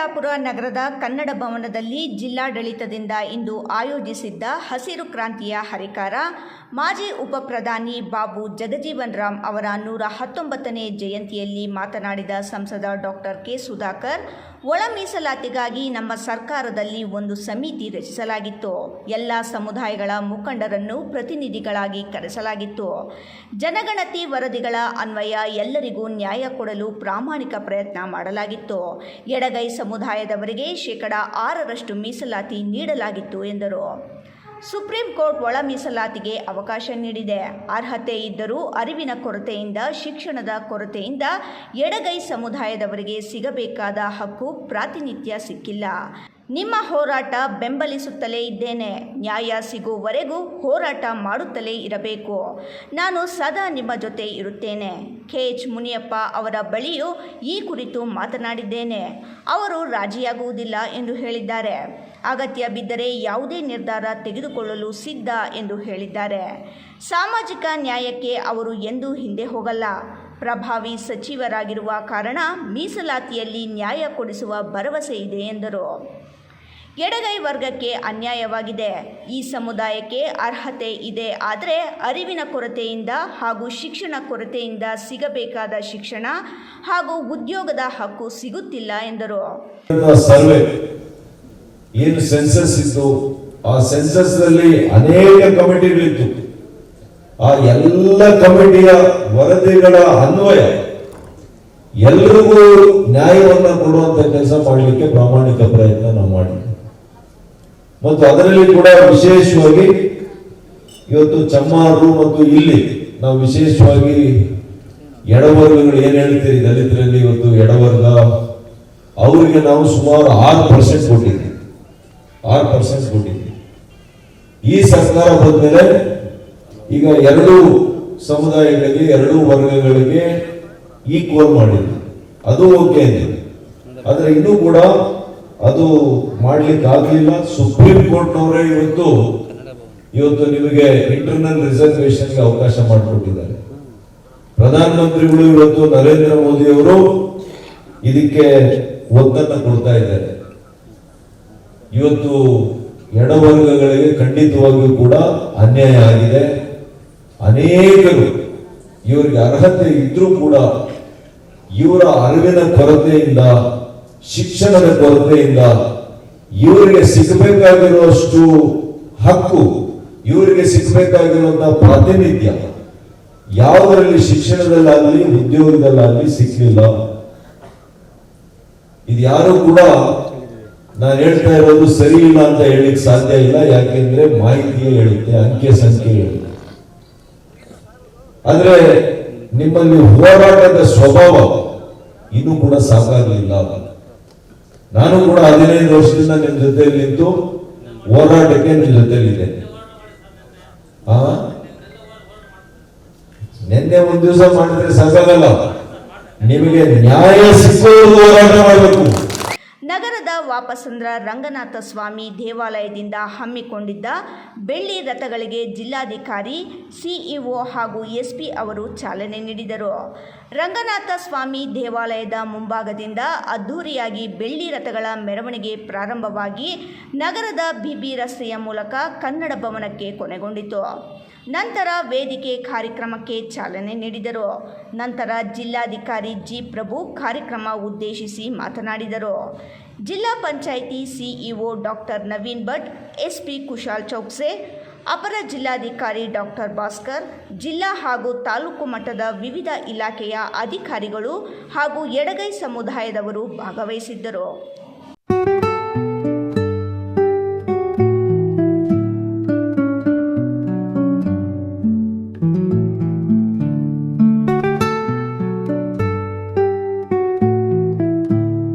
ಚಿಕ್ಕಬಳ್ಳಾಪುರ ನಗರದ ಕನ್ನಡ ಭವನದಲ್ಲಿ ಜಿಲ್ಲಾಡಳಿತದಿಂದ ಇಂದು ಆಯೋಜಿಸಿದ್ದ ಹಸಿರು ಕ್ರಾಂತಿಯ ಹರಿಕಾರ ಮಾಜಿ ಉಪಪ್ರಧಾನಿ ಬಾಬು ಜಗಜೀವನ್ ರಾಮ್ ಅವರ 119ನೇ ಜಯಂತಿಯಲ್ಲಿ ಮಾತನಾಡಿದ ಸಂಸದ ಡಾಕ್ಟರ್ ಕೆ ಸುಧಾಕರ್, ಒಳ ಮೀಸಲಾತಿಗಾಗಿ ನಮ್ಮ ಸರ್ಕಾರದಲ್ಲಿ ಒಂದು ಸಮಿತಿ ರಚಿಸಲಾಗಿತ್ತು. ಎಲ್ಲ ಸಮುದಾಯಗಳ ಮುಖಂಡರನ್ನು ಪ್ರತಿನಿಧಿಗಳಾಗಿ ಕರೆಸಲಾಗಿತ್ತು. ಜನಗಣತಿ ವರದಿಗಳ ಅನ್ವಯ ಎಲ್ಲರಿಗೂ ನ್ಯಾಯ ಕೊಡಲು ಪ್ರಾಮಾಣಿಕ ಪ್ರಯತ್ನ ಮಾಡಲಾಗಿತ್ತು. ಎಡಗೈ ಸಮುದಾಯದವರಿಗೆ 6% ಮೀಸಲಾತಿ ನೀಡಲಾಗಿತ್ತು ಎಂದರು. ಸುಪ್ರೀಂ ಕೋರ್ಟ್ ಒಳ ಮೀಸಲಾತಿಗೆ ಅವಕಾಶ ನೀಡಿದೆ. ಅರ್ಹತೆ ಇದ್ದರೂ ಅರಿವಿನ ಕೊರತೆಯಿಂದ, ಶಿಕ್ಷಣದ ಕೊರತೆಯಿಂದ ಎಡಗೈ ಸಮುದಾಯದವರಿಗೆ ಸಿಗಬೇಕಾದ ಹಕ್ಕು, ಪ್ರಾತಿನಿಧ್ಯ ಸಿಕ್ಕಿಲ್ಲ. ನಿಮ್ಮ ಹೋರಾಟ ಬೆಂಬಲಿಸುತ್ತಲೇ ಇದ್ದೇನೆ. ನ್ಯಾಯ ಸಿಗುವವರೆಗೂ ಹೋರಾಟ ಮಾಡುತ್ತಲೇ ಇರಬೇಕು. ನಾನು ಸದಾ ನಿಮ್ಮ ಜೊತೆ ಇರುತ್ತೇನೆ. KH ಮುನಿಯಪ್ಪ ಅವರ ಬಳಿಯೂ ಈ ಕುರಿತು ಮಾತನಾಡಿದ್ದೇನೆ. ಅವರು ರಾಜಿಯಾಗುವುದಿಲ್ಲ ಎಂದು ಹೇಳಿದ್ದಾರೆ. ಅಗತ್ಯ ಬಿದ್ದರೆ ಯಾವುದೇ ನಿರ್ಧಾರ ತೆಗೆದುಕೊಳ್ಳಲು ಸಿದ್ಧ ಎಂದು ಹೇಳಿದ್ದಾರೆ. ಸಾಮಾಜಿಕ ನ್ಯಾಯಕ್ಕೆ ಅವರು ಎಂದೂ ಹಿಂದೆ ಹೋಗಲ್ಲ. ಪ್ರಭಾವಿ ಸಚಿವರಾಗಿರುವ ಕಾರಣ ಮೀಸಲಾತಿಯಲ್ಲಿ ನ್ಯಾಯ ಕೊಡಿಸುವ ಭರವಸೆ ಇದೆ ಎಂದರು. ಎಡಗೈ ವರ್ಗಕ್ಕೆ ಅನ್ಯಾಯವಾಗಿದೆ. ಈ ಸಮುದಾಯಕ್ಕೆ ಅರ್ಹತೆ ಇದೆ, ಆದರೆ ಅರಿವಿನ ಕೊರತೆಯಿಂದ ಹಾಗೂ ಶಿಕ್ಷಣ ಕೊರತೆಯಿಂದ ಸಿಗಬೇಕಾದ ಶಿಕ್ಷಣ ಹಾಗೂ ಉದ್ಯೋಗದ ಹಕ್ಕು ಸಿಗುತ್ತಿಲ್ಲ ಎಂದರು. ಸರ್ವೆ ಏನು ಸೆನ್ಸಸ್ ಇತ್ತು, ಆ ಸೆನ್ಸಸ್ ನಲ್ಲಿ ಅನೇಕ ಕಮಿಟಿಗಳಿತ್ತು. ಆ ಎಲ್ಲ ಕಮಿಟಿಯ ವರದಿಗಳ ಅನ್ವಯ ಎಲ್ಲರಿಗೂ ನ್ಯಾಯವನ್ನು ಕೊಡುವಂತ ಕೆಲಸ ಮಾಡಲಿಕ್ಕೆ ಪ್ರಾಮಾಣಿಕ ಪ್ರಯತ್ನ ನಾವು ಮಾಡಿದ್ವಿ. ಮತ್ತು ಅದರಲ್ಲಿ ಕೂಡ ವಿಶೇಷವಾಗಿ ಇವತ್ತು ಚಮ್ಮಾರು ಮತ್ತು ಇಲ್ಲಿ ನಾವು ವಿಶೇಷವಾಗಿ ಎಡವರ್ಗಗಳು ಏನ್ ಹೇಳ್ತೀರಿ ದಲಿತರಲ್ಲಿ, ಇವತ್ತು ಎಡವರ್ಗ ಅವರಿಗೆ ನಾವು ಸುಮಾರು 6% ಕೊಟ್ಟಿದ್ವಿ. 6% ಕೊಟ್ಟಿದ್ವಿ. ಈ ಸರ್ಕಾರ ಬಂದ್ಮೇಲೆ ಈಗ 2 ಸಮುದಾಯಗಳಿಗೆ, 2 ವರ್ಗಗಳಿಗೆ ಈಕ್ವಲ್ ಮಾಡಿದ್ವಿ. ಅದು ಓಕೆ ಅಂದಿದೆ. ಆದ್ರೆ ಇನ್ನೂ ಕೂಡ ಅದು ಮಾಡ್ಲಿಕ್ಕೆ ಆಗ್ಲಿಲ್ಲ. ಸುಪ್ರೀಂ ಕೋರ್ಟ್ನವರೇ ಇವತ್ತು ನಿಮಗೆ ಇಂಟರ್ನಲ್ ರಿಸರ್ವೇಶನ್ಗೆ ಅವಕಾಶ ಮಾಡಿಕೊಟ್ಟಿದ್ದಾರೆ. ಪ್ರಧಾನಮಂತ್ರಿಗಳು ಇವತ್ತು ನರೇಂದ್ರ ಮೋದಿ ಅವರು ಇದಕ್ಕೆ ಒತ್ತನ್ನು ಕೊಡ್ತಾ ಇದ್ದಾರೆ. ಇವತ್ತು ಎಡವರ್ಗಗಳಿಗೆ ಖಂಡಿತವಾಗಿಯೂ ಕೂಡ ಅನ್ಯಾಯ ಆಗಿದೆ. ಅನೇಕರು ಇವರಿಗೆ ಅರ್ಹತೆ ಇದ್ರೂ ಕೂಡ ಇವರ ಅರಿವಿನ ಕೊರತೆಯಿಂದ, ಶಿಕ್ಷಣದ ಕೊರತೆಯಿಂದ ಇವರಿಗೆ ಸಿಗಬೇಕಾಗಿರುವಷ್ಟು ಹಕ್ಕು, ಇವರಿಗೆ ಸಿಗಬೇಕಾಗಿರುವಂತಹ ಪ್ರಾತಿನಿಧ್ಯ ಯಾವುದರಲ್ಲಿ ಶಿಕ್ಷಣದಲ್ಲಾಗಲಿ ಉದ್ಯೋಗದಲ್ಲಾಗಲಿ ಸಿಕ್ಕಲಿಲ್ಲ. ಇದು ಯಾರು ಕೂಡ ನಾನು ಹೇಳ್ತಾ ಇರೋದು ಸರಿ ಇಲ್ಲ ಅಂತ ಹೇಳಿಕ್ ಸಾಧ್ಯ ಇಲ್ಲ. ಯಾಕೆಂದ್ರೆ ಮಾಹಿತಿಯೇ ಹೇಳುತ್ತೆ, ಅಂಕೆ ಸಂಖ್ಯೆ ಹೇಳುತ್ತೆ. ಆದ್ರೆ ನಿಮ್ಮಲ್ಲಿ ಹೋರಾಟದ ಸ್ವಭಾವ ಇನ್ನೂ ಕೂಡ ಸಾಕಾಗಲಿಲ್ಲ. ನಾನು ಕೂಡ 15 ವರ್ಷದಿಂದ ನಿಮ್ ಜೊತೆಯಲ್ಲಿ ನಿಂತು ಹೋರಾಟಕ್ಕೆ ನಿಮ್ ಜೊತೆಲಿದ್ದೇನೆ. ನಿನ್ನೆ ಒಂದು ದಿವಸ ಮಾಡಿದ್ರೆ ಸಾಕಾಗಲ್ಲ. ನಿಮಗೆ ನ್ಯಾಯ ಸಿಕ್ಕುವುದು ಹೋರಾಟ ಮಾಡಬೇಕು. ನಗರದ ವಾಪಸಂದ್ರ ರಂಗನಾಥ ಸ್ವಾಮಿ ದೇವಾಲಯದಿಂದ ಹಮ್ಮಿಕೊಂಡಿದ್ದ ಬೆಳ್ಳಿ ರಥಗಳಿಗೆ ಜಿಲ್ಲಾಧಿಕಾರಿ, ಸಿಇಒ ಹಾಗೂ SP ಅವರು ಚಾಲನೆ ನೀಡಿದರು. ರಂಗನಾಥ ಸ್ವಾಮಿ ದೇವಾಲಯದ ಮುಂಭಾಗದಿಂದ ಅದ್ಧೂರಿಯಾಗಿ ಬೆಳ್ಳಿ ರಥಗಳ ಮೆರವಣಿಗೆ ಪ್ರಾರಂಭವಾಗಿ ನಗರದ BB ರಸ್ತೆಯ ಮೂಲಕ ಕನ್ನಡ ಭವನಕ್ಕೆ ಕೊನೆಗೊಂಡಿತು. ನಂತರ ವೇದಿಕೆ ಕಾರ್ಯಕ್ರಮಕ್ಕೆ ಚಾಲನೆ ನೀಡಿದರು. ನಂತರ ಜಿಲ್ಲಾಧಿಕಾರಿ G. ಪ್ರಭು ಕಾರ್ಯಕ್ರಮ ಉದ್ದೇಶಿಸಿ ಮಾತನಾಡಿದರು. Zilla Panchayat CEO doctor Naveen Bhat, SP Kushal Chouksey, ಅಪರ ಜಿಲ್ಲಾಧಿಕಾರಿ ಡಾಕ್ಟರ್ ಭಾಸ್ಕರ್, ಜಿಲ್ಲಾ ಹಾಗೂ ತಾಲೂಕು ಮಟ್ಟದ ವಿವಿಧ ಇಲಾಖೆಯ ಅಧಿಕಾರಿಗಳು ಹಾಗೂ ಎಡಗೈ ಸಮುದಾಯದವರು ಭಾಗವಹಿಸಿದ್ದರು.